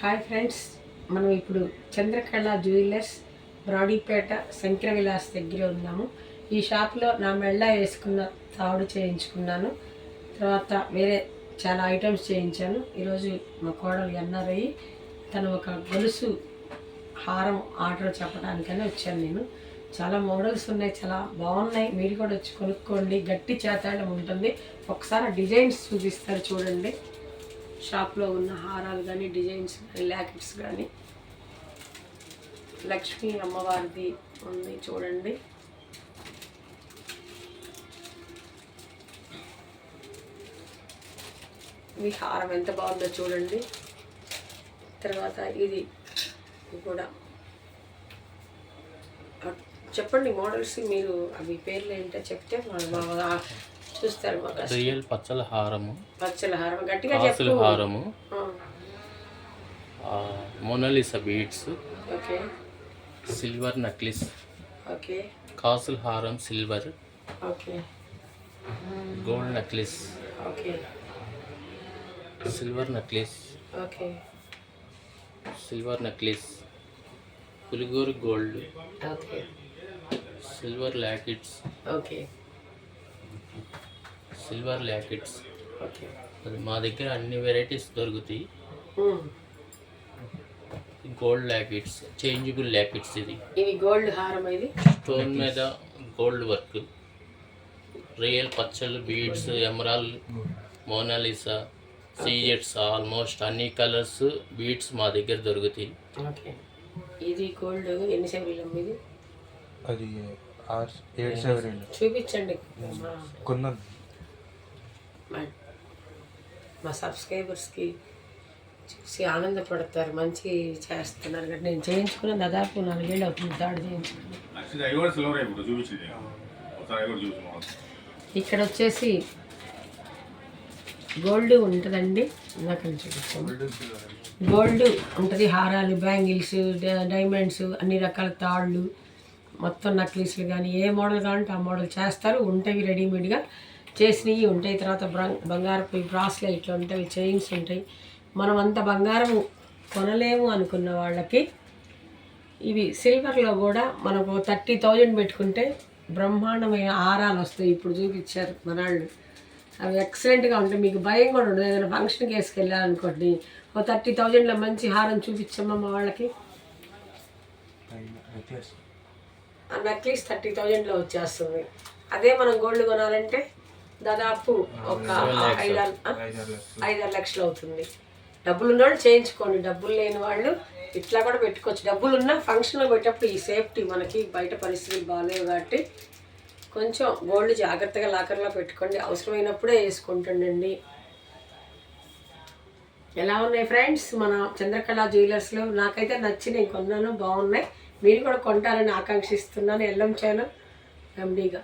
Hi friends, మనం ఇప్పుడు Chandrakala jewellers Brodipet Shankara Vilas దగ్గర ఉన్నాము. ఈ షాప్లో నా మెళ్ళ వేసుకున్న తాడు చేయించుకున్నాను. తర్వాత వేరే చాలా ఐటమ్స్ చేయించాను. ఈరోజు మా కోడలు ఎన్ఆర్ఐ తను ఒక గొలుసు హారం ఆర్డర్ చెప్పడానికని వచ్చాను. నేను చాలా మోడల్స్ ఉన్నాయి, చాలా బాగున్నాయి. మీరు కూడా వచ్చి కొనుక్కోండి. గట్టి చేతాళం ఉంటుంది. ఒకసారి డిజైన్స్ చూపిస్తారు చూడండి. షాప్లో ఉన్న హారాలు కానీ, డిజైన్స్ కానీ, ల్యాకెట్స్ కానీ, లక్ష్మీ అమ్మవారిది ఉంది చూడండి. ఈ హారం ఎంత బాగుందో చూడండి. తర్వాత ఇది కూడా చెప్పండి మోడల్స్, మీరు అవి పేర్లు ఏంటో చెప్తే బాగా చూస్తారు. రియల్ పచ్చల హారము, పచ్చల హారం గట్టిగా చెప్పు. హారము, Mona Lisa beads, okay, silver necklace, okay, కాసుల హారం silver, okay, gold necklace, okay, silver necklace, okay, silver necklace, పులిగోరు gold, okay, silver lockets, okay, silver lockets. Okay, అది మా దగ్గర అన్ని వెరైటీస్ దొరుకుతాయి. Gold lockets, changeable lockets. ఇది గోల్డ్ హారం. ఇది స్టోన్ మీద గోల్డ్ వర్క్, రియల్ పచ్చళ్ళు, బీడ్స్, ఎమరాల్డ్, మోనాలిసా, సీజెట్స్, ఆల్మోస్ట్ అన్ని కలర్స్ బీడ్స్ మా దగ్గర దొరుకుతాయి. ఓకే, ఇది గోల్డ్ ఎన్ని సెవరీలు? ఇది అది 7 సెవరీలు. చూపించండి. కొన్నాను. మా సబ్స్క్రైబర్స్కి చూసి ఆనందపడతారు. మంచి చేస్తున్నారు కదా. నేను చేయించుకున్న దాదాపు 4 ఏళ్ళు అవుతుంది. తాడు చేయించుకున్నాను. ఇక్కడ వచ్చేసి గోల్డ్ ఉంటుందండి. నాకు చూపించాను. గోల్డ్ ఉంటుంది, హారాలు, బ్యాంగిల్స్, డైమండ్స్, అన్ని రకాల తాళ్ళు, మొత్తం నక్లీస్లు కానీ ఏ మోడల్ కావాలంటే ఆ మోడల్ చేస్తారు. ఉంటాయి రెడీమేడ్గా చేసినవి ఉంటాయి. తర్వాత బంగారపు బ్రాస్లైట్లు ఉంటాయి, చైన్స్ ఉంటాయి. మనం అంత బంగారం కొనలేము అనుకున్న వాళ్ళకి ఇవి సిల్వర్లో కూడా మనకు 30,000 పెట్టుకుంటే బ్రహ్మాండమైన హారాలు వస్తాయి. ఇప్పుడు చూపించారు మనాళ్ళు. అవి ఎక్సలెంట్గా ఉంటాయి. మీకు భయం కూడా ఉండదు. ఏదైనా ఫంక్షన్కి వేసుకెళ్ళాలనుకోండి, 30,000లో మంచి హారం చూపించమ్మా మా వాళ్ళకి. ఆ నెక్లెస్ 30,000లో వచ్చేస్తుంది. అదే మనం గోల్డ్ కొనాలంటే దాదాపు ఒక 5-6 లక్షలు అవుతుంది. డబ్బులు ఉన్న వాళ్ళు చేయించుకోండి, డబ్బులు లేని వాళ్ళు ఇట్లా కూడా పెట్టుకోవచ్చు. డబ్బులు ఉన్న ఫంక్షన్లో పెట్టేటప్పుడు ఈ సేఫ్టీ, మనకి బయట పరిస్థితులు బాగాలేవు కాబట్టి కొంచెం గోల్డ్ జాగ్రత్తగా లాకర్లో పెట్టుకోండి. అవసరమైనప్పుడే వేసుకుంటుండండి. ఎలా ఉన్నాయి ఫ్రెండ్స్ మన చంద్రకళ జ్యువెలర్స్లో? నాకైతే నచ్చినాయి, కొన్నాను, బాగున్నాయి. మీరు కూడా కొంటారని ఆకాంక్షిస్తున్నాను. ఎల్లం ఛానల్ ఎండీగా.